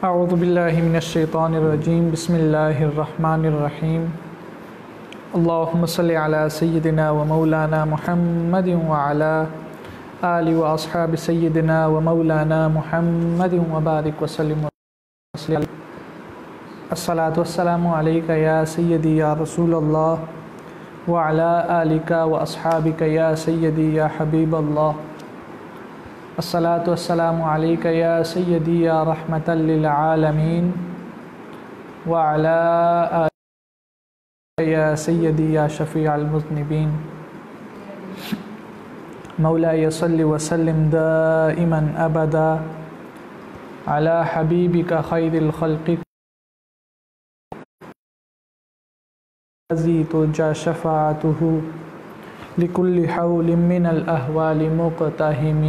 اعوذ باللہ من الشیطان الرجیم بسم اللہ الرحمن الرحیم اللہم صلی علی سیدنا و مولانا محمد وعلی آل و اصحاب سیدنا و مولانا محمد وبارک وسلم الصلاۃ والسلام علیک یا سیدی یا رسول اللہ وعلی آلک و اصحابک یا سیدی یا حبیب اللہ الصلاۃ والسلام علیک یا سیدی یا رحمۃ للعالمین وعلی آلک یا سیدی یا شفیع المذنبین مولاي صل وسلم دائما ابدا على حبیبک خیر الخلق الذی ترجى شفاعته لكل حول من الاحوال مقتحم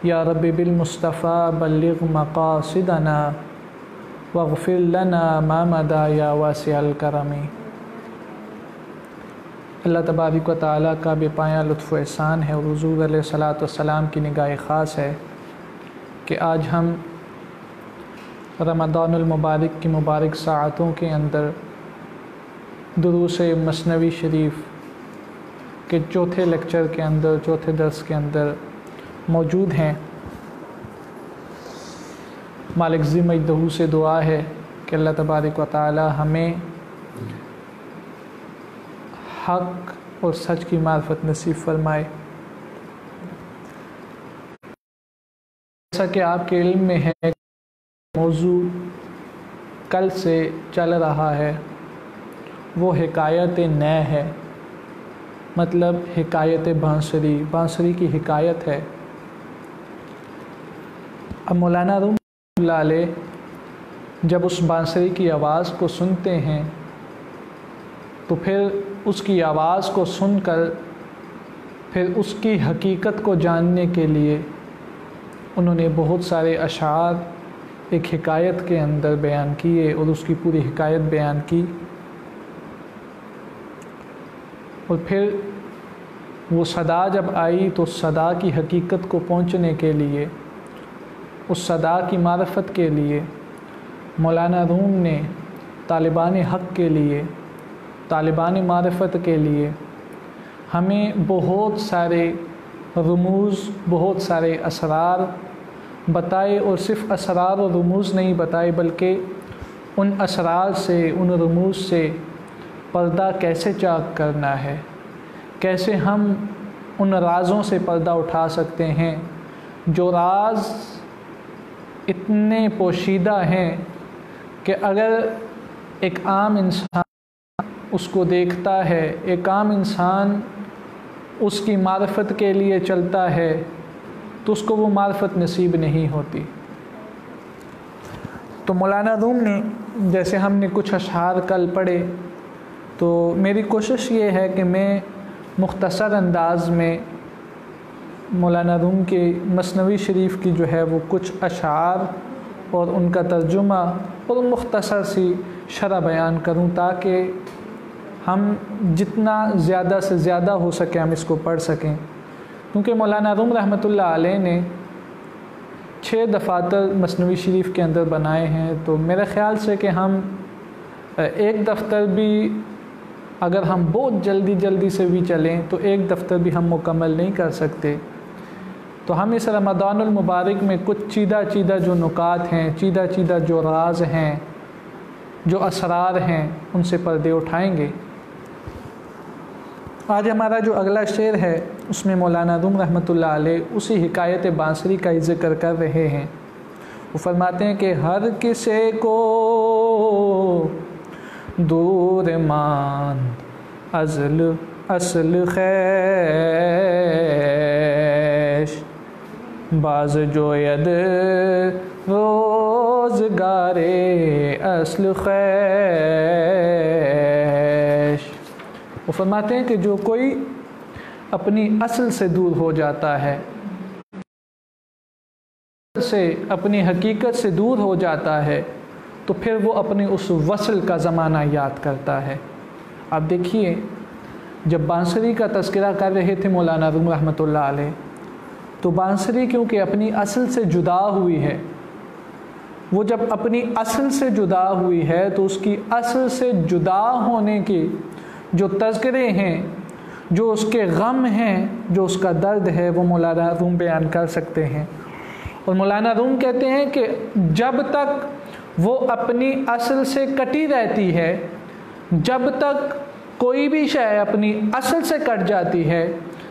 یا رب بالمصطفى بلغ مقاصدنا واغفر لنا ما مدى یا واسع الکرم۔ اللہ تبارک و تعالیٰ کا بے پایہ لطف و احسان ہے اور حضور علیہ الصلاۃ والسلام کی نگاہ خاص ہے کہ آج ہم رمضان المبارک کی مبارک ساعتوں کے اندر دروس مثنوی شریف کے چوتھے لیکچر کے اندر، چوتھے درس کے اندر موجود ہیں۔ مالک ذی مجدہ سے دعا ہے کہ اللہ تبارک و تعالی ہمیں حق اور سچ کی معرفت نصیب فرمائے۔ جیسا کہ آپ کے علم میں ہے، موضوع کل سے چل رہا ہے وہ حکایت نے ہے، مطلب حکایت بانسری کی حکایت ہے۔ اب مولانا روم اللہ علیہ جب اس بانسری کی آواز کو سنتے ہیں تو پھر اس کی آواز کو سن کر پھر اس کی حقیقت کو جاننے کے لیے انہوں نے بہت سارے اشعار ایک حکایت کے اندر بیان کیے اور اس کی پوری حکایت بیان کی، اور پھر وہ صدا جب آئی تو صدا کی حقیقت کو پہنچنے کے لیے، اس صدا کی معرفت کے لیے مولانا روم نے طالبان حق کے لیے، طالبان معرفت کے لیے ہمیں بہت سارے رموز، بہت سارے اسرار بتائے، اور صرف اسرار و رموز نہیں بتائے بلکہ ان اسرار سے، ان رموز سے پردہ کیسے چاک کرنا ہے، کیسے ہم ان رازوں سے پردہ اٹھا سکتے ہیں جو راز اتنے پوشیدہ ہیں کہ اگر ایک عام انسان اس کو دیکھتا ہے، ایک عام انسان اس کی معرفت کے لیے چلتا ہے تو اس کو وہ معرفت نصیب نہیں ہوتی۔ تو مولانا روم نے، جیسے ہم نے کچھ اشعار کل پڑھے، تو میری کوشش یہ ہے کہ میں مختصر انداز میں مولانا روم کے مثنوی شریف کی جو ہے وہ کچھ اشعار اور ان کا ترجمہ اور مختصر سی شرح بیان کروں تاکہ ہم جتنا زیادہ سے زیادہ ہو سکے ہم اس کو پڑھ سکیں، کیونکہ مولانا روم رحمۃ اللہ علیہ نے 6 دفاتر مثنوی شریف کے اندر بنائے ہیں، تو میرے خیال سے کہ ہم ایک دفتر بھی اگر ہم بہت جلدی سے بھی چلیں تو ایک دفتر بھی ہم مکمل نہیں کر سکتے۔ تو ہم اس رمضان المبارک میں کچھ چیدہ جو نکات ہیں، چیدہ جو راز ہیں، جو اسرار ہیں، ان سے پردے اٹھائیں گے۔ آج ہمارا جو اگلا شعر ہے اس میں مولانا روم رحمۃ اللہ علیہ اسی حکایت بانسری کا ہی ذکر کر رہے ہیں۔ وہ فرماتے ہیں کہ ہر کسے کو دور ماند اصل خیش، باز جوید روزگار اصل خیش۔ وہ فرماتے ہیں کہ جو کوئی اپنی اصل سے دور ہو جاتا ہے، اپنی حقیقت سے دور ہو جاتا ہے، تو پھر وہ اپنے اس وصل کا زمانہ یاد کرتا ہے۔ آپ دیکھیے، جب بانسری کا تذکرہ کر رہے تھے مولانا روم رحمۃ اللہ علیہ، تو بانسری کیونکہ اپنی اصل سے جدا ہوئی ہے، وہ جب اپنی اصل سے جدا ہوئی ہے تو اس کی اصل سے جدا ہونے کے جو تذکرے ہیں، جو اس کے غم ہیں، جو اس کا درد ہے، وہ مولانا روم بیان کر سکتے ہیں۔ اور مولانا روم کہتے ہیں کہ جب تک وہ اپنی اصل سے کٹی رہتی ہے، جب تک کوئی بھی شے اپنی اصل سے کٹ جاتی ہے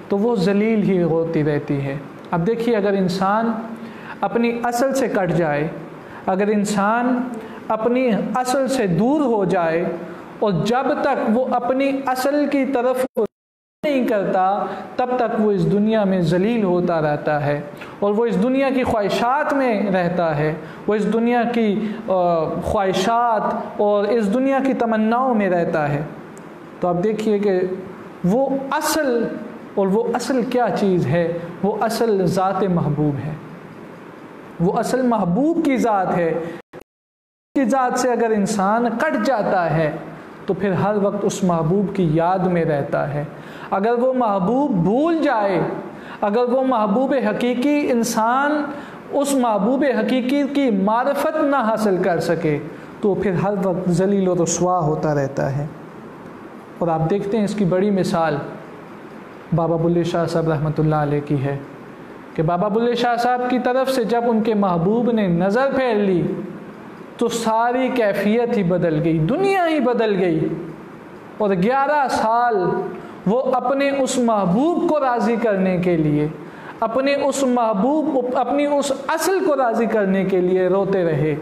تو وہ ذلیل ہی ہوتی رہتی ہے۔ اب دیکھیے، اگر انسان اپنی اصل سے کٹ جائے، اگر انسان اپنی اصل سے دور ہو جائے، اور جب تک وہ اپنی اصل کی طرف نہیں کرتا تب تک وہ اس دنیا میں ذلیل ہوتا رہتا ہے، اور وہ اس دنیا کی خواہشات میں رہتا ہے، وہ اس دنیا کی خواہشات اور اس دنیا کی تمناؤں میں رہتا ہے۔ تو آپ دیکھیے کہ وہ اصل، اور وہ اصل کیا چیز ہے؟ وہ اصل ذات محبوب ہے، وہ اصل محبوب کی ذات ہے۔ کی ذات سے اگر انسان کٹ جاتا ہے تو پھر ہر وقت اس محبوب کی یاد میں رہتا ہے۔ اگر وہ محبوب بھول جائے، اگر وہ محبوب حقیقی انسان اس محبوب حقیقی کی معرفت نہ حاصل کر سکے تو پھر ہر وقت ذلیل و رسوا ہوتا رہتا ہے۔ اور آپ دیکھتے ہیں اس کی بڑی مثال بابا بلے شاہ صاحب رحمۃ اللہ علیہ کی ہے کہ بابا بلے شاہ صاحب کی طرف سے جب ان کے محبوب نے نظر پھیر لی تو ساری کیفیت ہی بدل گئی، دنیا ہی بدل گئی، اور 11 سال وہ اپنے اس محبوب کو راضی کرنے کے لیے، اپنے اس محبوب، اپنی اس اصل کو راضی کرنے کے لیے روتے رہے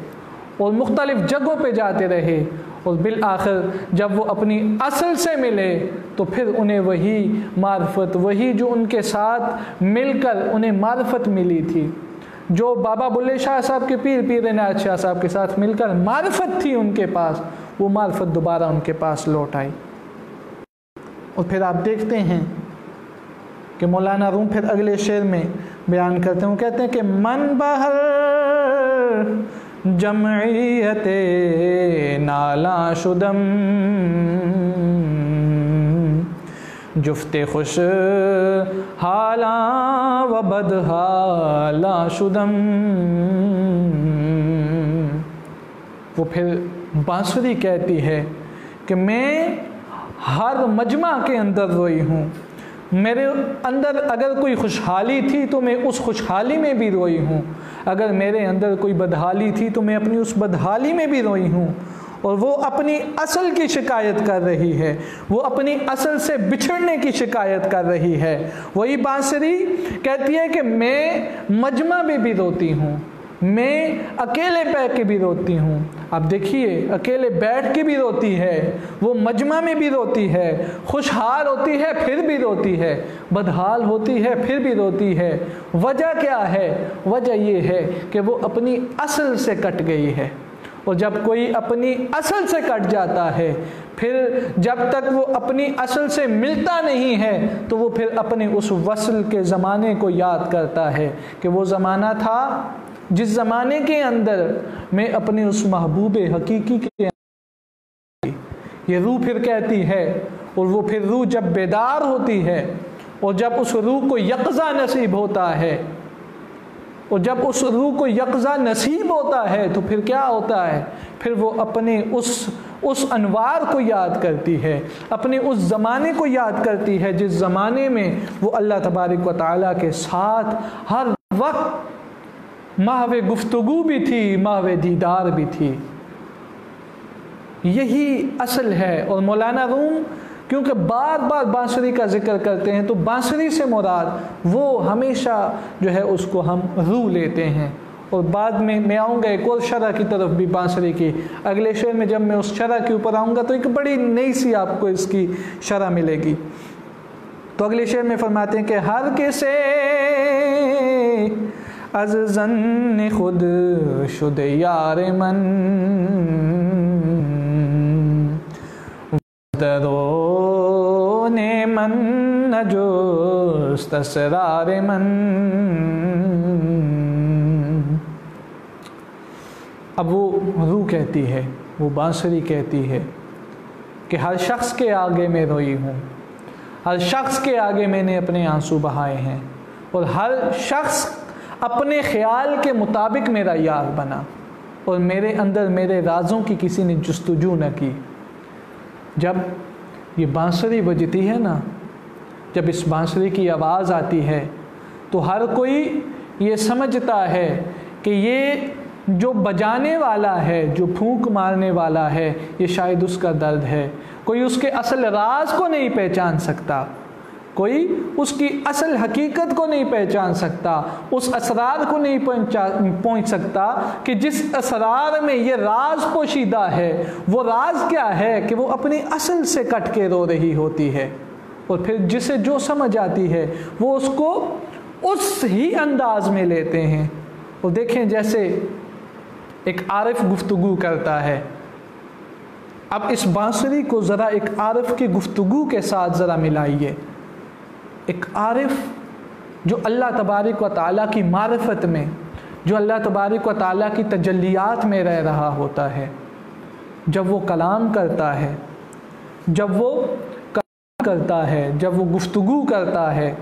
اور مختلف جگہوں پہ جاتے رہے، اور بالآخر جب وہ اپنی اصل سے ملے تو پھر انہیں وہی معرفت، وہی جو ان کے ساتھ مل کر انہیں معرفت ملی تھی، جو بابا بلے شاہ صاحب کے پیر عنایت شاہ صاحب کے ساتھ مل کر معرفت تھی ان کے پاس، وہ معرفت دوبارہ ان کے پاس لوٹ آئی۔ اور پھر آپ دیکھتے ہیں کہ مولانا روم پھر اگلے شعر میں بیان کرتے ہیں، وہ کہتے ہیں کہ من بہر جمعیت نالا شدم جفت خوش حالاں و بد حالاں شدم۔ وہ پھر بانسری کہتی ہے کہ میں ہر مجمع کے اندر روئی ہوں، میرے اندر اگر کوئی خوشحالی تھی تو میں اس خوشحالی میں بھی روئی ہوں، اگر میرے اندر کوئی بدحالی تھی تو میں اپنی اس بدحالی میں بھی روئی ہوں۔ اور وہ اپنی اصل کی شکایت کر رہی ہے، وہ اپنی اصل سے بچھڑنے کی شکایت کر رہی ہے۔ وہی بانسری کہتی ہے کہ میں مجمع میں بھی روتی ہوں، میں اکیلے بیٹھ کے بھی روتی ہوں۔ آپ دیکھیے، اکیلے بیٹھ کے بھی روتی ہے، وہ مجمع میں بھی روتی ہے، خوشحال ہوتی ہے پھر بھی روتی ہے، بدحال ہوتی ہے پھر بھی روتی ہے۔ وجہ کیا ہے؟ وجہ یہ ہے کہ وہ اپنی اصل سے کٹ گئی ہے، اور جب کوئی اپنی اصل سے کٹ جاتا ہے، پھر جب تک وہ اپنی اصل سے ملتا نہیں ہے تو وہ پھر اپنے اس وصل کے زمانے کو یاد کرتا ہے کہ وہ زمانہ تھا جس زمانے کے اندر میں اپنے اس محبوب حقیقی کے یہ روح پھر کہتی ہے، اور وہ پھر روح جب بیدار ہوتی ہے اور جب اس روح کو یقظہ نصیب ہوتا ہے، اور جب اس روح کو یقظہ نصیب ہوتا ہے تو پھر کیا ہوتا ہے؟ پھر وہ اپنے اس انوار کو یاد کرتی ہے، اپنے اس زمانے کو یاد کرتی ہے جس زمانے میں وہ اللہ تبارک و تعالیٰ کے ساتھ ہر وقت محو گفتگو بھی تھی، محو دیدار بھی تھی۔ یہی اصل ہے۔ اور مولانا روم کیونکہ بار بار بانسری کا ذکر کرتے ہیں تو بانسری سے مراد وہ ہمیشہ جو ہے اس کو ہم روح لیتے ہیں، اور بعد میں آؤں گا ایک اور شرح کی طرف بھی بانسری کی، اگلے شعر میں جب میں اس شرح کے اوپر آؤں گا تو ایک بڑی نئی سی آپ کو اس کی شرح ملے گی۔ تو اگلے شعر میں فرماتے ہیں کہ ہر کسے از ظن خود شد یار من درون من نجست اسرار من۔ اب وہ روح کہتی ہے، وہ بانسری کہتی ہے کہ ہر شخص کے آگے میں روئی ہوں، ہر شخص کے آگے میں نے اپنے آنسو بہائے ہیں، اور ہر شخص اپنے خیال کے مطابق میرا یار بنا۔ اور میرے اندر میرے رازوں کی کسی نے جستجو نہ کی۔ جب یہ بانسری بجتی ہے نا، جب اس بانسری کی آواز آتی ہے تو ہر کوئی یہ سمجھتا ہے کہ یہ جو بجانے والا ہے، جو پھونک مارنے والا ہے، یہ شاید اس کا درد ہے۔ کوئی اس کے اصل راز کو نہیں پہچان سکتا، کوئی اس کی اصل حقیقت کو نہیں پہچان سکتا، اس اسرار کو نہیں پہنچ سکتا کہ جس اسرار میں یہ راز پوشیدہ ہے، وہ راز کیا ہے کہ وہ اپنی اصل سے کٹ کے رو رہی ہوتی ہے، اور پھر جسے جو سمجھ آتی ہے وہ اس کو اس ہی انداز میں لیتے ہیں۔ اور دیکھیں جیسے ایک عارف گفتگو کرتا ہے، اب اس بانسری کو ذرا ایک عارف کی گفتگو کے ساتھ ذرا ملائیے۔ ایک عارف جو اللہ تبارک و تعالیٰ کی معرفت میں، جو اللہ تبارک و تعالیٰ کی تجلیات میں رہ رہا ہوتا ہے، جب وہ کلام کرتا ہے، جب وہ کلام کرتا ہے، جب وہ گفتگو کرتا ہے،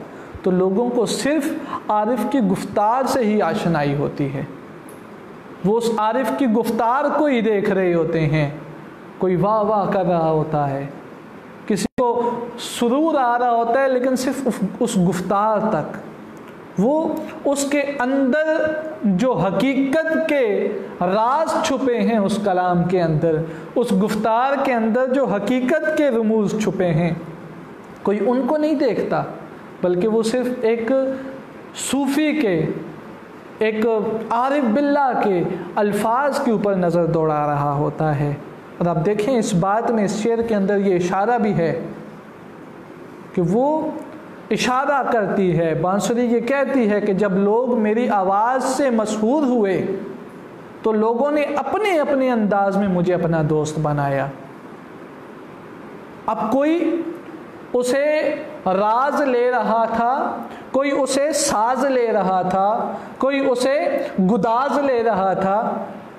تو لوگوں کو صرف عارف کی گفتار سے ہی آشنائی ہوتی ہے۔ وہ اس عارف کی گفتار کو ہی دیکھ رہے ہوتے ہیں۔ کوئی واہ واہ کر رہا ہوتا ہے، کسی کو سرور آ رہا ہوتا ہے، لیکن صرف اس گفتار تک۔ وہ اس کے اندر جو حقیقت کے راز چھپے ہیں، اس کلام کے اندر، اس گفتار کے اندر جو حقیقت کے رموز چھپے ہیں، کوئی ان کو نہیں دیکھتا، بلکہ وہ صرف ایک صوفی کے، ایک عارف باللہ کے الفاظ کے اوپر نظر دوڑا رہا ہوتا ہے۔ اور آپ دیکھیں اس بات میں، اس شعر کے اندر یہ اشارہ بھی ہے کہ وہ اشارہ کرتی ہے، بانسری یہ کہتی ہے کہ جب لوگ میری آواز سے مسحور ہوئے تو لوگوں نے اپنے اپنے انداز میں مجھے اپنا دوست بنایا۔ اب کوئی اسے راز لے رہا تھا، کوئی اسے ساز لے رہا تھا، کوئی اسے گداز لے رہا تھا،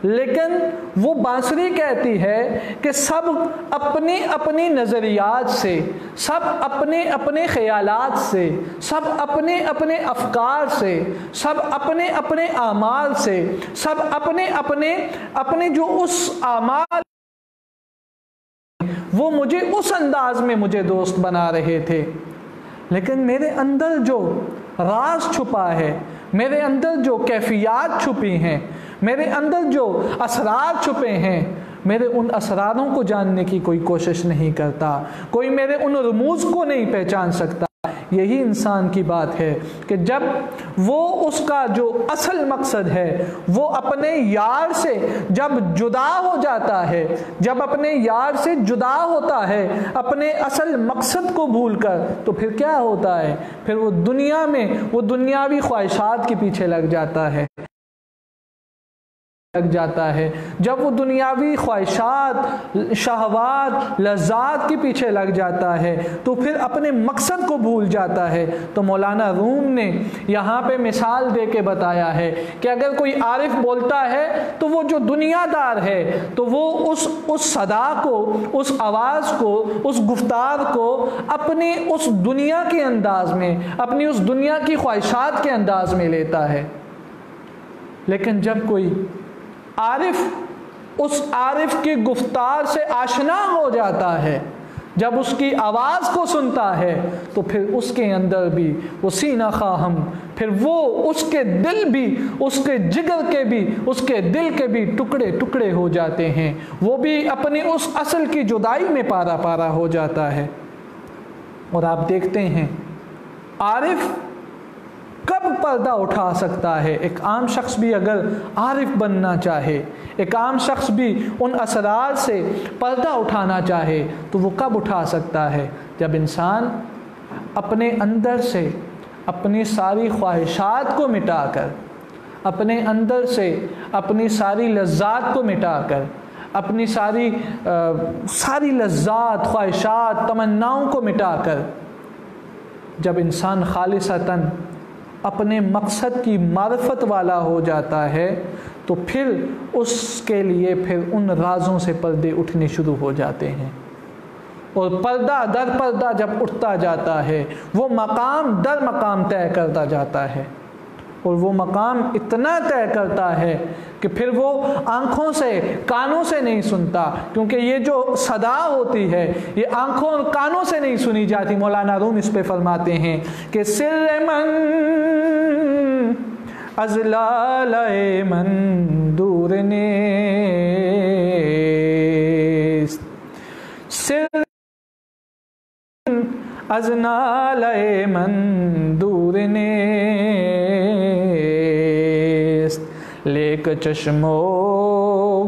لیکن وہ بانسری کہتی ہے کہ سب اپنی اپنی نظریات سے، سب اپنے اپنے خیالات سے، سب اپنے اپنے افکار سے، سب اپنے اپنے اعمال سے، سب اپنے اپنے جو اس اعمال وہ مجھے اس انداز میں مجھے دوست بنا رہے تھے، لیکن میرے اندر جو راز چھپا ہے، میرے اندر جو کیفیات چھپی ہیں، میرے اندر جو اسرار چھپے ہیں، میرے ان اسراروں کو جاننے کی کوئی کوشش نہیں کرتا، کوئی میرے ان رموز کو نہیں پہچان سکتا۔ یہی انسان کی بات ہے کہ جب وہ اس کا جو اصل مقصد ہے وہ اپنے یار سے جب جدا ہو جاتا ہے، جب اپنے یار سے جدا ہوتا ہے اپنے اصل مقصد کو بھول کر، تو پھر کیا ہوتا ہے؟ پھر وہ دنیا میں وہ دنیاوی خواہشات کے پیچھے لگ جاتا ہے۔ جب وہ دنیاوی خواہشات، شہوات، لذات کے پیچھے لگ جاتا ہے تو پھر اپنے مقصد کو بھول جاتا ہے۔ تو مولانا روم نے یہاں پہ مثال دے کے بتایا ہے کہ اگر کوئی عارف بولتا ہے تو وہ جو دنیا دار ہے تو وہ اس صدا کو، اس آواز کو، اس گفتار کو اپنی اس دنیا کے انداز میں، اپنی اس دنیا کی خواہشات کے انداز میں لیتا ہے۔ لیکن جب کوئی عارف اس عارف کی گفتار سے آشنا ہو جاتا ہے، جب اس کی آواز کو سنتا ہے تو پھر اس کے اندر بھی وہ سینہ خواہم، پھر وہ اس کے دل بھی، اس کے جگر کے بھی، اس کے دل کے بھی ٹکڑے ٹکڑے ہو جاتے ہیں، وہ بھی اپنی اس اصل کی جدائی میں پارا پارا ہو جاتا ہے۔ اور آپ دیکھتے ہیں عارف کب پردہ اٹھا سکتا ہے؟ ایک عام شخص بھی اگر عارف بننا چاہے، ایک عام شخص بھی ان اسرار سے پردہ اٹھانا چاہے تو وہ کب اٹھا سکتا ہے؟ جب انسان اپنے اندر سے اپنی ساری خواہشات کو مٹا کر، اپنے اندر سے اپنی ساری لذات کو مٹا کر، اپنی ساری لذات، خواہشات، تمناؤں کو مٹا کر جب انسان خالصتاً اپنے مقصد کی معرفت والا ہو جاتا ہے تو پھر اس کے لیے پھر ان رازوں سے پردے اٹھنے شروع ہو جاتے ہیں، اور پردہ در پردہ جب اٹھتا جاتا ہے وہ مقام در مقام طے کرتا جاتا ہے۔ اور وہ مقام اتنا طے کرتا ہے کہ پھر وہ آنکھوں سے کانوں سے نہیں سنتا، کیونکہ یہ جو صدا ہوتی ہے یہ آنکھوں اور کانوں سے نہیں سنی جاتی۔ مولانا روم اس پہ فرماتے ہیں کہ سر من از لالۂ من دور نیست، سر از نالۂ من دور نیست، لیک چشم و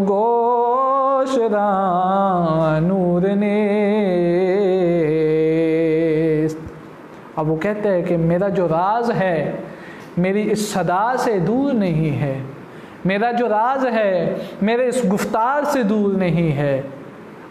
گوش را نور نیست۔ اب وہ کہتے ہیں کہ میرا جو راز ہے میری اس صدا سے دور نہیں ہے، میرا جو راز ہے میرے اس گفتار سے دور نہیں ہے۔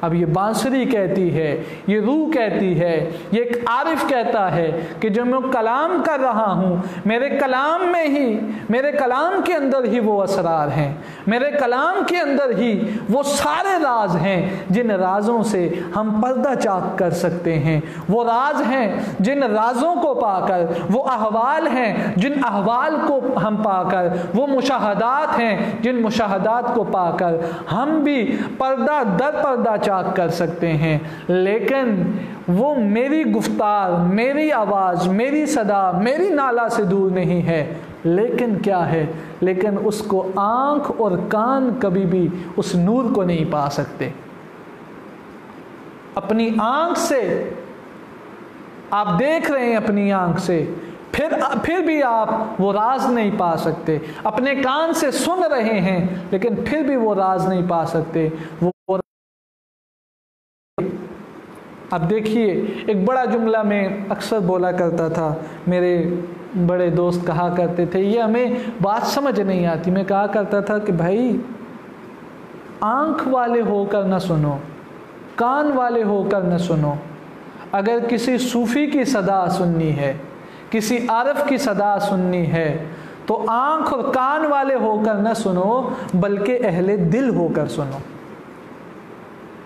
اب یہ بانسری کہتی ہے، یہ روح کہتی ہے، یہ ایک عارف کہتا ہے کہ جو میں کلام کر رہا ہوں میرے کلام میں ہی، میرے کلام کے اندر ہی وہ اسرار ہیں، میرے کلام کے اندر ہی وہ سارے راز ہیں جن رازوں سے ہم پردہ چاک کر سکتے ہیں، وہ راز ہیں جن رازوں کو پا کر، وہ احوال ہیں جن احوال کو ہم پا کر، وہ مشاہدات ہیں جن مشاہدات کو پا کر ہم بھی پردہ در پردہ چاک کر سکتے ہیں۔ لیکن وہ میری گفتار، میری آواز، میری صدا، میری نالا سے دور نہیں ہے۔ لیکن کیا ہے؟ لیکن اس کو آنکھ اور کان کبھی بھی اس نور کو نہیں پا سکتے۔ اپنی آنکھ سے آپ دیکھ رہے ہیں، اپنی آنکھ سے پھر بھی آپ وہ راز نہیں پا سکتے، اپنے کان سے سن رہے ہیں لیکن پھر بھی وہ راز نہیں پا سکتے۔ وہ اب دیکھیے، ایک بڑا جملہ میں اکثر بولا کرتا تھا، میرے بڑے دوست کہا کرتے تھے، یہ ہمیں بات سمجھ نہیں آتی۔ میں کہا کرتا تھا کہ بھائی آنکھ والے ہو کر نہ سنو، کان والے ہو کر نہ سنو۔ اگر کسی صوفی کی صدا سننی ہے، کسی عارف کی صدا سننی ہے تو آنکھ اور کان والے ہو کر نہ سنو بلکہ اہل دل ہو کر سنو۔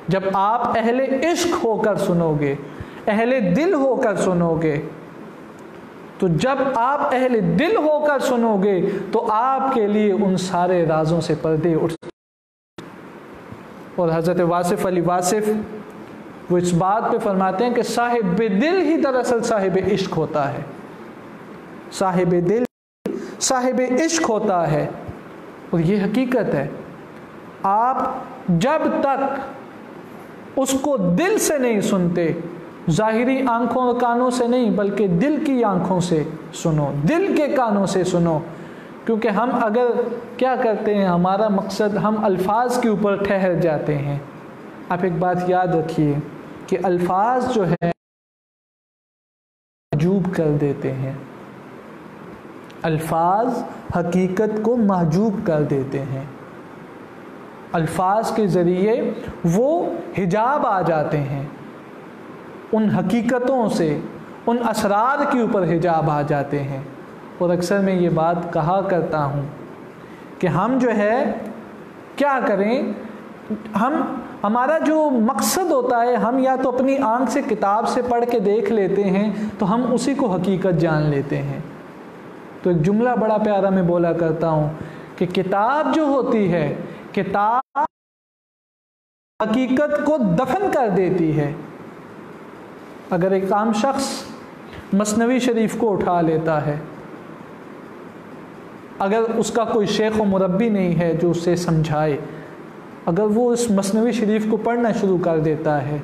جب آپ اہل عشق ہو کر سنو گے، اہل دل ہو کر سنو گے، تو جب آپ اہل دل ہو کر سنو گے تو آپ کے لیے ان سارے رازوں سے پردے اٹھ۔ اور حضرت واصف علی واصف وہ اس بات پہ فرماتے ہیں کہ صاحب دل ہی دراصل صاحب عشق ہوتا ہے، صاحب دل صاحب عشق ہوتا ہے۔ اور یہ حقیقت ہے، آپ جب تک اس کو دل سے نہیں سنتے، ظاہری آنکھوں اور کانوں سے نہیں بلکہ دل کی آنکھوں سے سنو، دل کے کانوں سے سنو۔ کیونکہ ہم اگر کیا کرتے ہیں، ہمارا مقصد ہم الفاظ کے اوپر ٹھہر جاتے ہیں۔ آپ ایک بات یاد رکھیے کہ الفاظ جو ہے محجوب کر دیتے ہیں، الفاظ حقیقت کو محجوب کر دیتے ہیں۔ الفاظ کے ذریعے وہ حجاب آ جاتے ہیں، ان حقیقتوں سے، ان اسرار کے اوپر حجاب آ جاتے ہیں۔ اور اکثر میں یہ بات کہا کرتا ہوں کہ ہم جو ہے کیا کریں، ہمارا جو مقصد ہوتا ہے، ہم یا تو اپنی آنکھ سے کتاب سے پڑھ کے دیکھ لیتے ہیں تو ہم اسی کو حقیقت جان لیتے ہیں۔ تو ایک جملہ بڑا پیارا میں بولا کرتا ہوں کہ کتاب جو ہوتی ہے، کتاب حقیقت کو دفن کر دیتی ہے۔ اگر ایک عام شخص مثنوی شریف کو اٹھا لیتا ہے، اگر اس کا کوئی شیخ و مربی نہیں ہے جو اسے سمجھائے، اگر وہ اس مثنوی شریف کو پڑھنا شروع کر دیتا ہے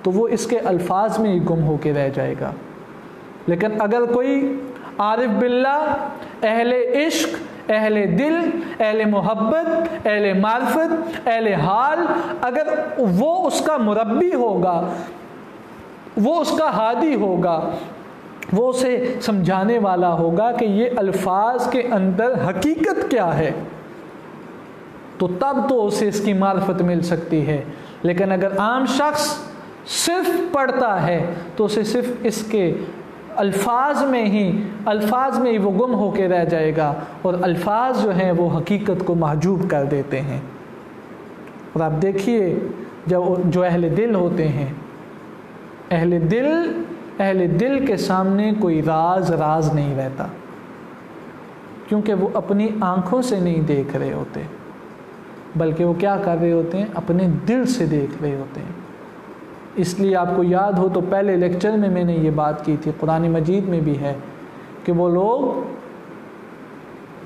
تو وہ اس کے الفاظ میں ہی گم ہو کے رہ جائے گا۔ لیکن اگر کوئی عارف باللہ، اہل عشق، اہل دل، اہل محبت، اہل معرفت، اہل حال، اگر وہ اس کا مربی ہوگا، وہ اس کا ہادی ہوگا، وہ اسے سمجھانے والا ہوگا کہ یہ الفاظ کے اندر حقیقت کیا ہے، تو تب تو اسے اس کی معرفت مل سکتی ہے۔ لیکن اگر عام شخص صرف پڑھتا ہے تو اسے صرف اس کے الفاظ میں ہی وہ گم ہو کے رہ جائے گا، اور الفاظ جو ہیں وہ حقیقت کو محجوب کر دیتے ہیں۔ اور آپ دیکھیے جو اہل دل ہوتے ہیں، اہل دل کے سامنے کوئی راز نہیں رہتا۔ کیونکہ وہ اپنی آنکھوں سے نہیں دیکھ رہے ہوتے، بلکہ وہ کیا کر رہے ہوتے ہیں؟ اپنے دل سے دیکھ رہے ہوتے ہیں۔ اس لیے آپ کو یاد ہو تو پہلے لیکچر میں نے یہ بات کی تھی، قرآن مجید میں بھی ہے کہ وہ لوگ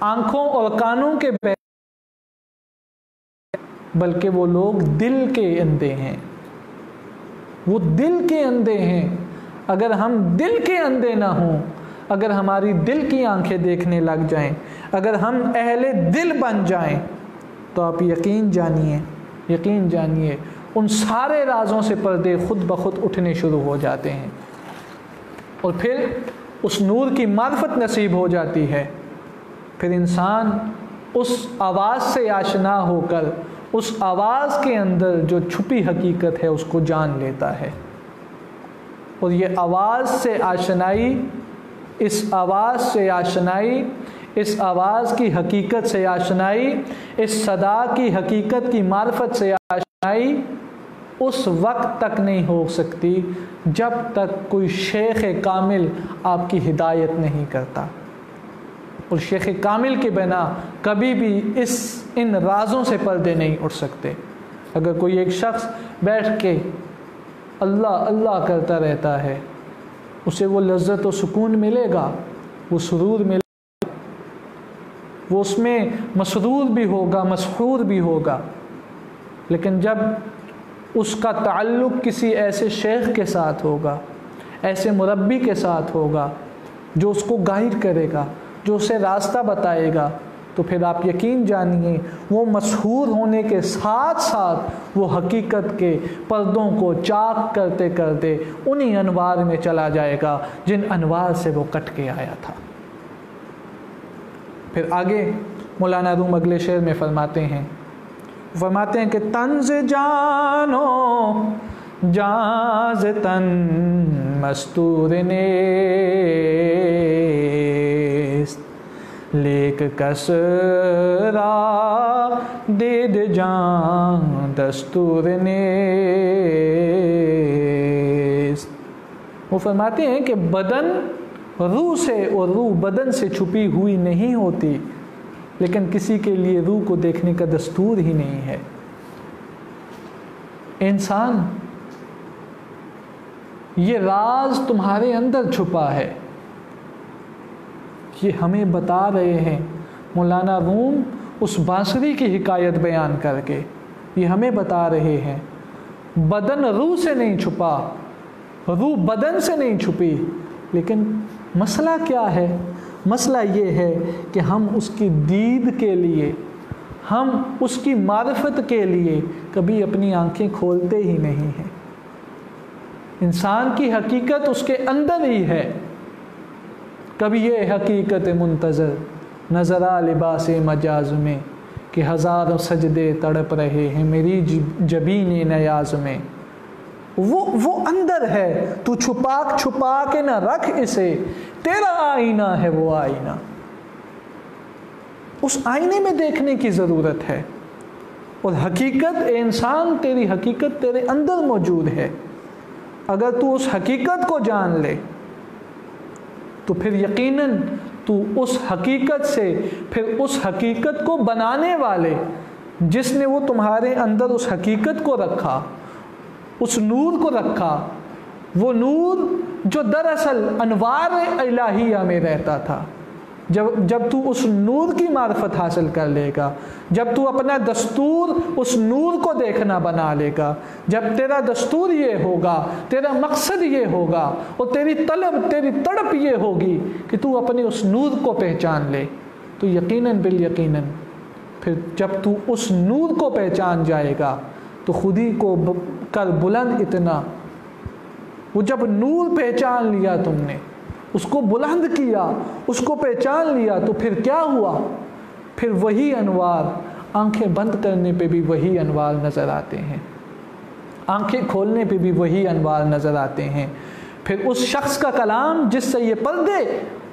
آنکھوں اور کانوں کے بلکہ وہ لوگ دل کے اندھے ہیں، وہ دل کے اندھے ہیں۔ اگر ہم دل کے اندھے نہ ہوں، اگر ہماری دل کی آنکھیں دیکھنے لگ جائیں، اگر ہم اہل دل بن جائیں، تو آپ یقین جانیے ان سارے رازوں سے پردے خود بخود اٹھنے شروع ہو جاتے ہیں، اور پھر اس نور کی معرفت نصیب ہو جاتی ہے۔ پھر انسان اس آواز سے آشنا ہو کر اس آواز کے اندر جو چھپی حقیقت ہے اس کو جان لیتا ہے، اور یہ آواز سے آشنائی، اس آواز کی حقیقت سے آشنائی، اس صدا کی حقیقت کی معرفت سے آشنائی اس وقت تک نہیں ہو سکتی جب تک کوئی شیخ کامل آپ کی ہدایت نہیں کرتا، اور شیخ کامل کے بنا کبھی بھی ان رازوں سے پردے نہیں اٹھ سکتے۔ اگر کوئی ایک شخص بیٹھ کے اللہ اللہ کرتا رہتا ہے، اسے وہ لذت و سکون ملے گا، وہ سرور ملے گا، وہ اس میں مسرور بھی ہوگا، مسحور بھی ہوگا، لیکن جب اس کا تعلق کسی ایسے شیخ کے ساتھ ہوگا، ایسے مربی کے ساتھ ہوگا جو اس کو گائیڈ کرے گا، جو اسے راستہ بتائے گا، تو پھر آپ یقین جانیے وہ مسحور ہونے کے ساتھ ساتھ وہ حقیقت کے پردوں کو چاک کرتے کرتے انہی انوار میں چلا جائے گا جن انوار سے وہ کٹ کے آیا تھا۔ پھر آگے مولانا روم اگلے شعر میں فرماتے ہیں کہ طنز جانو جاز تن مستور نیست، لیک کس را دید جان دستور نیست۔ وہ فرماتے ہیں کہ بدن روح سے اور روح بدن سے چھپی ہوئی نہیں ہوتی، لیکن کسی کے لیے روح کو دیکھنے کا دستور ہی نہیں ہے۔ انسان، یہ راز تمہارے اندر چھپا ہے، یہ ہمیں بتا رہے ہیں مولانا روم اس بانسری کی حکایت بیان کر کے، یہ ہمیں بتا رہے ہیں بدن روح سے نہیں چھپا، روح بدن سے نہیں چھپی، لیکن مسئلہ کیا ہے؟ مسئلہ یہ ہے کہ ہم اس کی دید کے لیے، ہم اس کی معرفت کے لیے کبھی اپنی آنکھیں کھولتے ہی نہیں ہیں۔ انسان کی حقیقت اس کے اندر ہی ہے۔ کبھی یہ حقیقت منتظر نظر آ لباس مجاز میں کہ ہزاروں سجدے تڑپ رہے ہیں میری جبین نیاز میں، وہ اندر ہے، تو چھپا کے نہ رکھ اسے، تیرا آئینہ ہے وہ آئینہ، اس آئینے میں دیکھنے کی ضرورت ہے، اور حقیقت انسان، تیری حقیقت تیرے اندر موجود ہے۔ اگر تو اس حقیقت کو جان لے تو پھر یقیناً تو اس حقیقت سے، پھر اس حقیقت کو بنانے والے جس نے وہ تمہارے اندر اس حقیقت کو رکھا، اس نور کو رکھا، وہ نور جو دراصل انوار الہیہ میں رہتا تھا، جب تو اس نور کی معرفت حاصل کر لے گا، جب تو اپنا دستور اس نور کو دیکھنا بنا لے گا، جب تیرا دستور یہ ہوگا، تیرا مقصد یہ ہوگا، اور تیری طلب، تیری تڑپ یہ ہوگی کہ تو اپنے اس نور کو پہچان لے، تو یقیناً بالیقیناً پھر جب تو اس نور کو پہچان جائے گا تو خود ہی کو کر بلند اتنا، وہ جب نور پہچان لیا تم نے، اس کو بلند کیا، اس کو پہچان لیا، تو پھر کیا ہوا؟ پھر وہی انوار، آنکھیں بند کرنے پہ بھی وہی انوار نظر آتے ہیں، آنکھیں کھولنے پہ بھی وہی انوار نظر آتے ہیں۔ پھر اس شخص کا کلام جس سے یہ پردے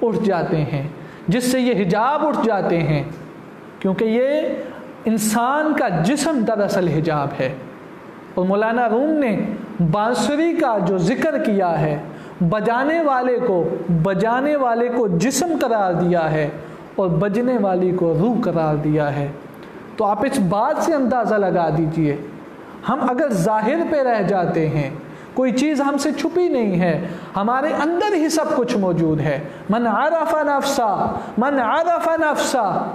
اٹھ جاتے ہیں، جس سے یہ حجاب اٹھ جاتے ہیں، کیونکہ یہ انسان کا جسم دراصل حجاب ہے، اور مولانا روم نے بانسری کا جو ذکر کیا ہے، بجانے والے کو جسم قرار دیا ہے، اور بجنے والی کو روح قرار دیا ہے۔ تو آپ اس بات سے اندازہ لگا دیجئے، ہم اگر ظاہر پہ رہ جاتے ہیں، کوئی چیز ہم سے چھپی نہیں ہے، ہمارے اندر ہی سب کچھ موجود ہے۔ من عرف نفسا، من عرف نفسا،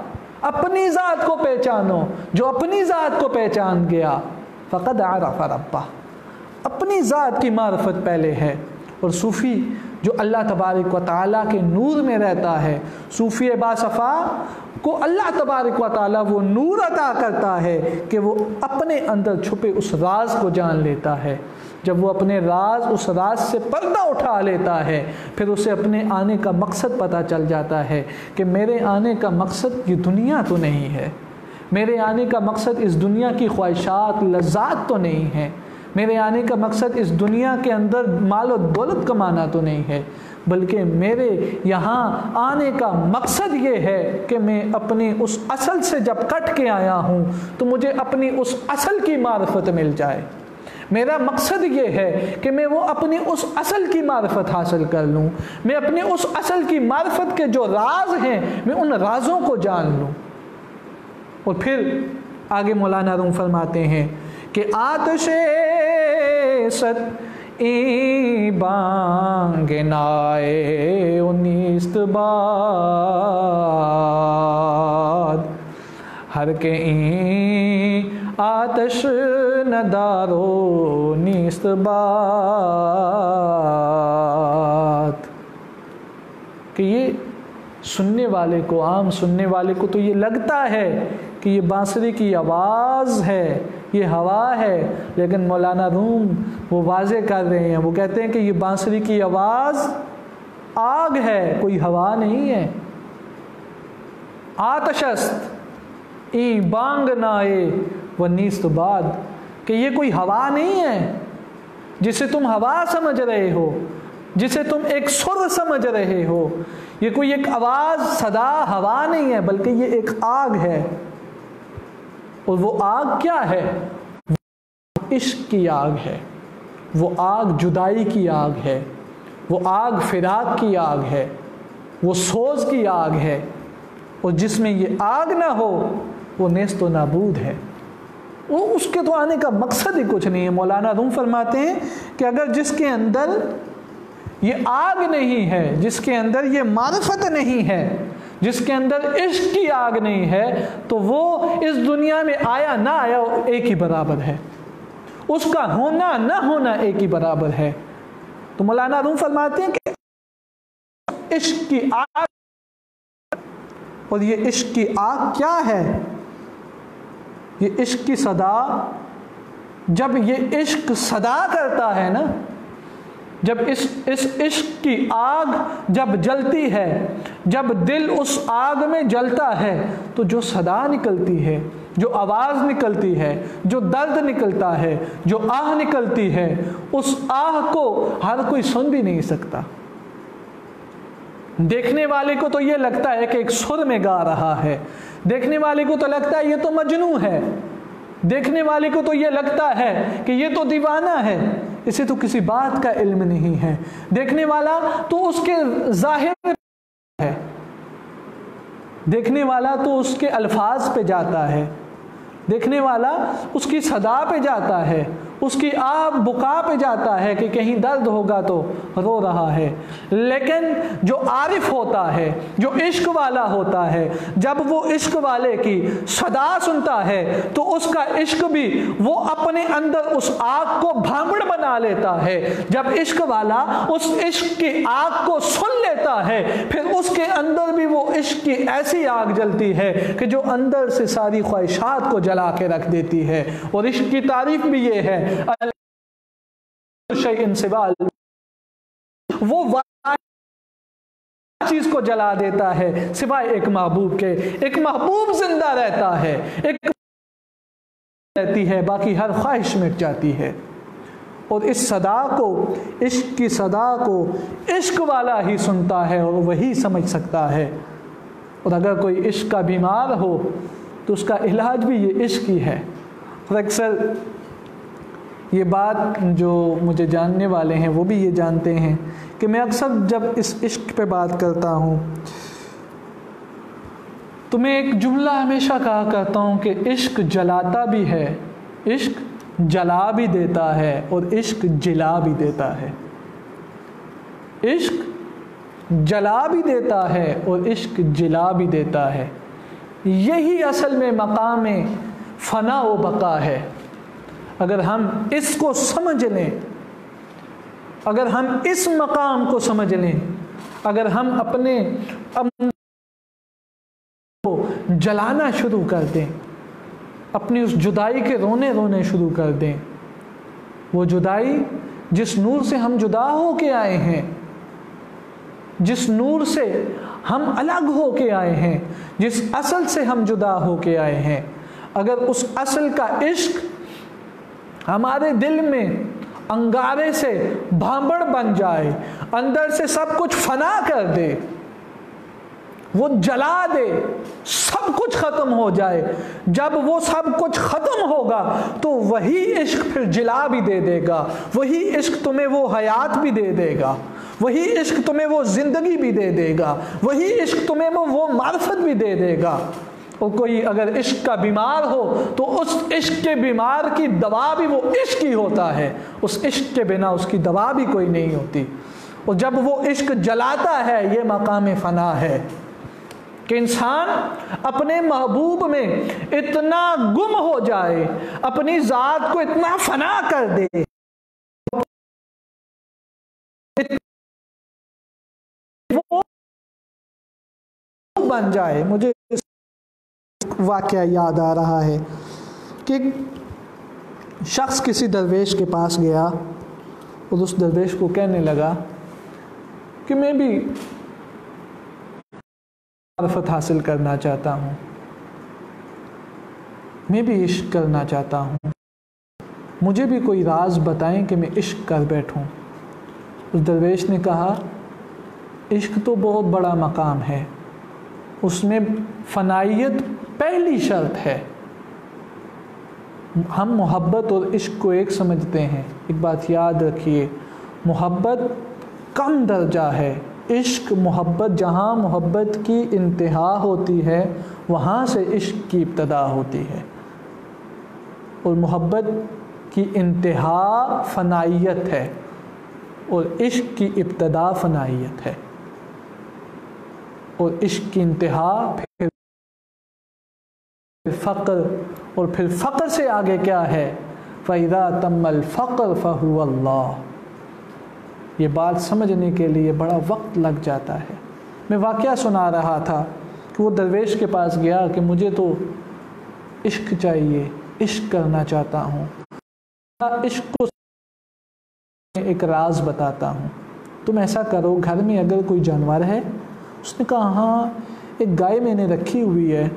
اپنی ذات کو پہچانو، جو اپنی ذات کو پہچان گیا فقد عرف ربہ، اپنی ذات کی معرفت پہلے ہے۔ اور صوفی جو اللہ تبارک و تعالیٰ کے نور میں رہتا ہے، صوفی باصفا کو اللہ تبارک و تعالیٰ وہ نور عطا کرتا ہے کہ وہ اپنے اندر چھپے اس راز کو جان لیتا ہے۔ جب وہ اپنے اس راز سے پردہ اٹھا لیتا ہے، پھر اسے اپنے آنے کا مقصد پتہ چل جاتا ہے کہ میرے آنے کا مقصد یہ دنیا تو نہیں ہے، میرے آنے کا مقصد اس دنیا کی خواہشات لذات تو نہیں ہے، میرے آنے کا مقصد اس دنیا کے اندر مال و دولت کمانا تو نہیں ہے، بلکہ میرے یہاں آنے کا مقصد یہ ہے کہ میں اپنی اس اصل سے جب کٹ کے آیا ہوں تو مجھے اپنی اس اصل کی معرفت مل جائے۔ میرا مقصد یہ ہے کہ میں وہ اپنی اس اصل کی معرفت حاصل کر لوں، میں اپنے اس اصل کی معرفت کے جو راز ہیں میں ان رازوں کو جان لوں۔ اور پھر آگے مولانا روم فرماتے ہیں کہ آتش ست ای بانگ نائے انیست باد، ہر کے این آتش ندارو نیست باد، کہ یہ سننے والے کو، عام سننے والے کو تو یہ لگتا ہے کہ یہ بانسری کی آواز ہے، یہ ہوا ہے، لیکن مولانا روم وہ واضح کر رہے ہیں، وہ کہتے ہیں کہ یہ بانسری کی آواز آگ ہے، کوئی ہوا نہیں ہے۔ آتشست ای بانگ نائے و نیست باد، کہ یہ کوئی ہوا نہیں ہے جسے تم ہوا سمجھ رہے ہو، جسے تم ایک سر سمجھ رہے ہو، یہ کوئی ایک آواز صدا ہوا نہیں ہے، بلکہ یہ ایک آگ ہے۔ اور وہ آگ کیا ہے؟ وہ عشق کی آگ ہے، وہ آگ جدائی کی آگ ہے، وہ آگ فراق کی آگ ہے، وہ سوز کی آگ ہے، اور جس میں یہ آگ نہ ہو وہ نیست و نابود ہے، وہ اس کے تو آنے کا مقصد ہی کچھ نہیں ہے۔ مولانا روم فرماتے ہیں کہ اگر جس کے اندر یہ آگ نہیں ہے، جس کے اندر یہ معرفت نہیں ہے، جس کے اندر عشق کی آگ نہیں ہے، تو وہ اس دنیا میں آیا نہ آیا ایک ہی برابر ہے، اس کا ہونا نہ ہونا ایک ہی برابر ہے۔ تو مولانا روم فرماتے ہیں کہ عشق کی آگ، اور یہ عشق کی آگ کیا ہے؟ یہ عشق کی صدا، جب یہ عشق صدا کرتا ہے نا، جب اس عشق کی آگ جب جلتی ہے، جب دل اس آگ میں جلتا ہے، تو جو صدا نکلتی ہے، جو آواز نکلتی ہے، جو درد نکلتا ہے، جو آہ نکلتی ہے، اس آہ کو ہر کوئی سن بھی نہیں سکتا۔ دیکھنے والے کو تو یہ لگتا ہے کہ ایک سر میں گا رہا ہے، دیکھنے والے کو تو لگتا ہے یہ تو مجنون ہے، دیکھنے والے کو تو یہ لگتا ہے کہ یہ تو دیوانہ ہے، اسے تو کسی بات کا علم نہیں ہے، دیکھنے والا تو اس کے ظاہر ہے، دیکھنے والا تو اس کے الفاظ پہ جاتا ہے، دیکھنے والا اس کی صدا پہ جاتا ہے، اس کی آہ بکا پہ جاتا ہے کہ کہیں درد ہوگا تو رو رہا ہے۔ لیکن جو عارف ہوتا ہے، جو عشق والا ہوتا ہے، جب وہ عشق والے کی صدا سنتا ہے تو اس کا عشق بھی وہ اپنے اندر اس آگ کو بھانگڑ بنا لیتا ہے۔ جب عشق والا اس عشق کی آگ کو سن لیتا ہے، پھر اس کے اندر بھی وہ عشق کی ایسی آگ جلتی ہے کہ جو اندر سے ساری خواہشات کو جلا کے رکھ دیتی ہے۔ اور عشق کی تعریف بھی یہ ہے، وہ چیز کو جلا دیتا ہے سوائے ایک محبوب کے۔ ایک محبوب زندہ رہتا ہے، ایک رہتی ہے، باقی ہر خواہش مٹ جاتی ہے۔ اور اس صدا کو، عشق کی صدا کو عشق والا ہی سنتا ہے اور وہی سمجھ سکتا ہے۔ اور اگر کوئی عشق کا بیمار ہو تو اس کا علاج بھی یہ عشق ہی ہے۔ اور اکثر یہ بات جو مجھے جاننے والے ہیں وہ بھی یہ جانتے ہیں کہ میں اکثر جب اس عشق پہ بات کرتا ہوں تمہیں ایک جملہ ہمیشہ کہا کرتا ہوں کہ عشق جلاتا بھی ہے، عشق جلا بھی دیتا ہے، اور عشق جلا بھی دیتا ہے۔ عشق جلا بھی دیتا ہے اور عشق جلا بھی دیتا ہے۔ یہی اصل میں مقام فنا و بقا ہے۔ اگر ہم اس کو سمجھ لیں، اگر ہم اس مقام کو سمجھ لیں، اگر ہم اپنے کو جلانا شروع کر دیں، اپنی اس جدائی کے رونے شروع کر دیں، وہ جدائی جس نور سے ہم جدا ہو کے آئے ہیں، جس نور سے ہم الگ ہو کے آئے ہیں، جس اصل سے ہم جدا ہو کے آئے ہیں، اگر اس اصل کا عشق ہمارے دل میں انگارے سے بھانبڑ بن جائے، اندر سے سب کچھ فنا کر دے، وہ جلا دے، سب کچھ ختم ہو جائے، جب وہ سب کچھ ختم ہوگا تو وہی عشق پھر جلا بھی دے دے گا، وہی عشق تمہیں وہ حیات بھی دے دے گا، وہی عشق تمہیں وہ زندگی بھی دے دے گا، وہی عشق تمہیں وہ معرفت بھی دے دے گا۔ اور کوئی اگر عشق کا بیمار ہو تو اس عشق کے بیمار کی دوا بھی وہ عشق ہی ہوتا ہے، اس عشق کے بنا اس کی دوا بھی کوئی نہیں ہوتی۔ اور جب وہ عشق جلاتا ہے، یہ مقام فنا ہے کہ انسان اپنے محبوب میں اتنا گم ہو جائے، اپنی ذات کو اتنا فنا کر دے، وہ بن جائے۔ مجھے واقعہ یاد آ رہا ہے کہ ایک شخص کسی درویش کے پاس گیا اور اس درویش کو کہنے لگا کہ میں بھی معرفت حاصل کرنا چاہتا ہوں، میں بھی عشق کرنا چاہتا ہوں، مجھے بھی کوئی راز بتائیں کہ میں عشق کر بیٹھوں۔ اس درویش نے کہا عشق تو بہت بڑا مقام ہے، اس میں فنائیت پہلی شرط ہے۔ ہم محبت اور عشق کو ایک سمجھتے ہیں، ایک بات یاد رکھیے، محبت کم درجہ ہے، عشق محبت جہاں محبت کی انتہا ہوتی ہے وہاں سے عشق کی ابتدا ہوتی ہے، اور محبت کی انتہا فنائیت ہے اور عشق کی ابتدا فنائیت ہے، اور عشق کی انتہا پھر فقر، اور پھر فقر سے آگے کیا ہے؟ فَإِذَا تَمَّ الْفَقْرُ فَهُوَ اللَّهُ۔ یہ بات سمجھنے کے لیے بڑا وقت لگ جاتا ہے۔ میں واقعہ سنا رہا تھا کہ وہ درویش کے پاس گیا کہ مجھے تو عشق چاہیے، عشق کرنا چاہتا ہوں، عشق کو ایک راز بتاتا ہوں، تم ایسا کرو گھر میں اگر کوئی جانور ہے، اس نے کہا ہاں ایک گائے میں نے رکھی ہوئی ہے،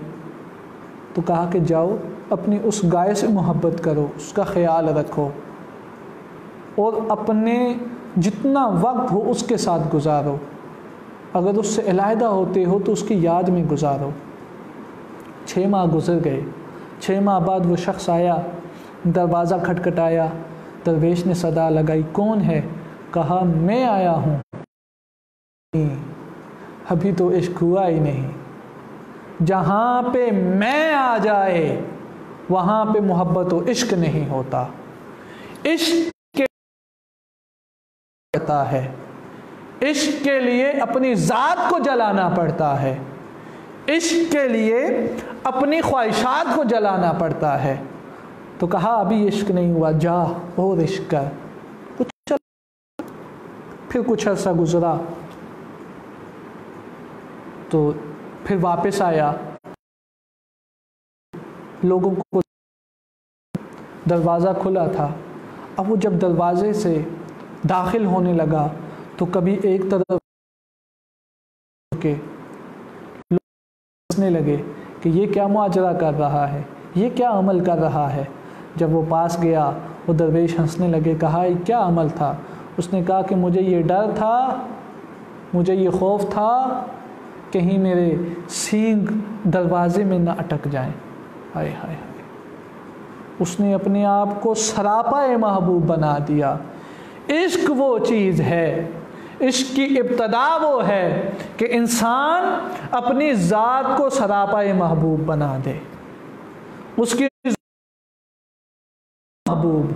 تو کہا کہ جاؤ اپنی اس گائے سے محبت کرو، اس کا خیال رکھو، اور اپنے جتنا وقت ہو اس کے ساتھ گزارو، اگر اس سے علیحدہ ہوتے ہو تو اس کی یاد میں گزارو۔ 6 ماہ گزر گئے، 6 ماہ بعد وہ شخص آیا، دروازہ کھٹکھٹایا، درویش نے صدا لگائی، کون ہے؟ کہا میں آیا ہوں۔ ابھی تو عشق ہوا ہی نہیں۔ جہاں پہ میں آ جائے وہاں پہ محبت و عشق نہیں ہوتا، عشق کے پڑتا ہے، عشق کے لیے اپنی ذات کو جلانا پڑتا ہے، عشق کے لیے اپنی خواہشات کو جلانا پڑتا ہے۔ تو کہا ابھی عشق نہیں ہوا، جا اور عشق کر۔ پھر کچھ عرصہ گزرا تو پھر واپس آیا، لوگوں کو دروازہ کھلا تھا۔ اب وہ جب دروازے سے داخل ہونے لگا تو کبھی ایک طرف کے لوگ ہنسنے لگے کہ یہ کیا ماجرا کر رہا ہے، یہ کیا عمل کر رہا ہے۔ جب وہ پاس گیا وہ درویش ہنسنے لگے، کہا یہ کیا عمل تھا؟ اس نے کہا کہ مجھے یہ ڈر تھا، مجھے یہ خوف تھا کہیں میرے سینگ دروازے میں نہ اٹک جائیں۔ ہائے ہائے ہائے، اس نے اپنے آپ کو سراپا محبوب بنا دیا۔ عشق وہ چیز ہے، عشق کی ابتدا وہ ہے کہ انسان اپنی ذات کو سراپا محبوب بنا دے، اس کی محبوب،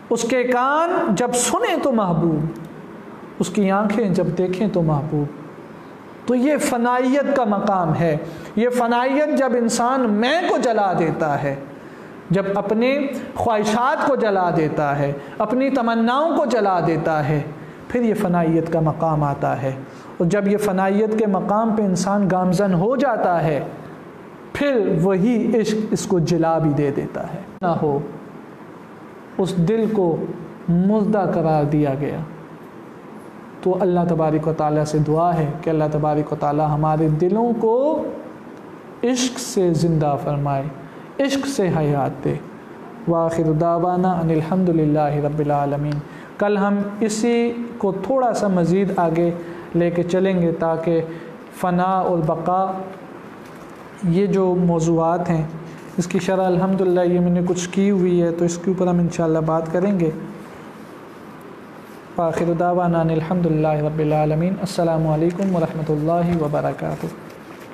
اس کے کان جب سنیں تو محبوب، اس کی آنکھیں جب دیکھیں تو محبوب۔ تو یہ فنائیت کا مقام ہے۔ یہ فنائیت جب انسان میں کو جلا دیتا ہے، جب اپنے خواہشات کو جلا دیتا ہے، اپنی تمناؤں کو جلا دیتا ہے، پھر یہ فنائیت کا مقام آتا ہے۔ اور جب یہ فنائیت کے مقام پہ انسان گامزن ہو جاتا ہے، پھر وہی عشق اس کو جلا بھی دے دیتا ہے۔ نہ ہو اس دل کو مردہ قرار دیا گیا، تو اللہ تبارک و تعالیٰ سے دعا ہے کہ اللہ تبارک و تعالیٰ ہمارے دلوں کو عشق سے زندہ فرمائے، عشق سے حیات دے۔ وآخر دعوانا ان الحمد للہ رب العالمین۔ کل ہم اسی کو تھوڑا سا مزید آگے لے کے چلیں گے تاکہ فنا اور بقا یہ جو موضوعات ہیں اس کی شرح الحمدللہ یہ میں نے کچھ کی ہوئی ہے، تو اس کے اوپر ہم انشاءاللہ بات کریں گے۔ وآخر دعوانا ان الحمد للہ رب العالمین۔ السلام علیکم ورحمۃ اللہ وبرکاتہ۔